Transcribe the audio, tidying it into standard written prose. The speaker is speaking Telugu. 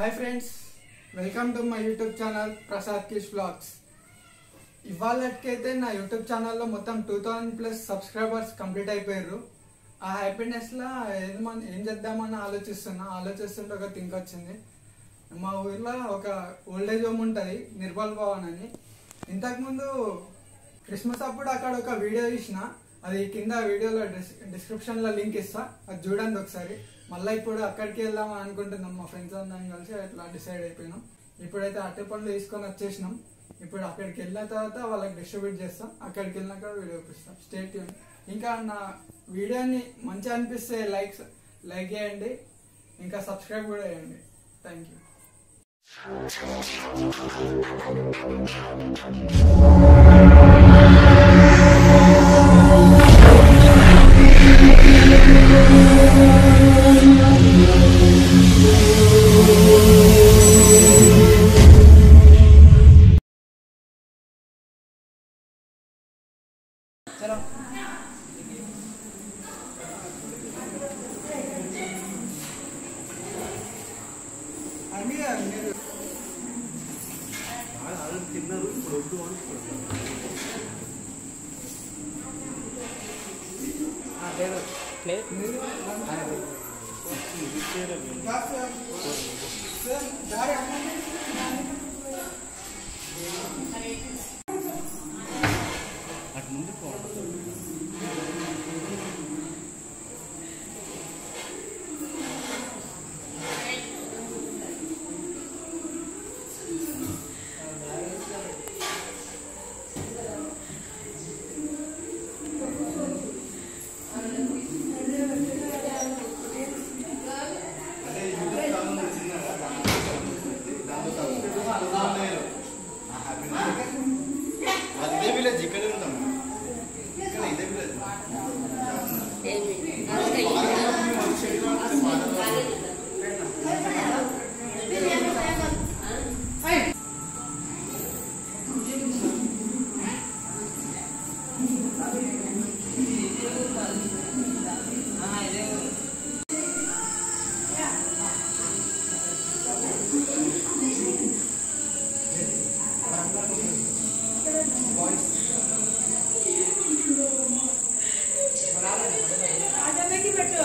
Hi friends, welcome to my YouTube channel Prasad Kish vlogs. ఇవాళకైతే నా యూట్యూబ్ ఛానల్లో మొత్తం 2000+ సబ్స్క్రైబర్స్ కంప్లీట్ అయిపోయారు. ఆ హ్యాపీనెస్లో ఏం చేద్దామని ఆలోచిస్తుంటే ఒక థింక్ వచ్చింది. మా ఊర్లో ఒక ఓల్డేజ్ హోమ్ ఉంటుంది, నిర్మల్ భవన్ అని. ఇంతకుముందు క్రిస్మస్ అప్పుడు అక్కడ ఒక వీడియో తీసిన, అది కింద వీడియోలో డిస్క్రిప్షన్లో లింక్ ఇస్తా, అది చూడండి ఒకసారి. మళ్ళీ ఇప్పుడు అక్కడికి వెళ్దామని అనుకుంటున్నాం, మా ఫ్రెండ్స్ అందరం కలిసి అట్లా డిసైడ్ అయిపోయినాం. ఇప్పుడైతే అట్టి పండ్లు తీసుకొని వచ్చేసినాం. ఇప్పుడు అక్కడికి వెళ్ళిన తర్వాత వాళ్ళకి డిస్ట్రిబ్యూట్ చేస్తాం. అక్కడికి వెళ్ళినాక వీడియో చూపిస్తాం. Stay tune. ఇంకా నా వీడియోని మంచిగా అనిపిస్తే లైక్ చేయండి, ఇంకా సబ్స్క్రైబ్ కూడా చేయండి. Thank you. चलो తిన్నారు ఇప్పుడు వద్దు అటు ముందు ఇక్కడ ఉంటాం. ఇదే విలేజ్ आजा में की बैठो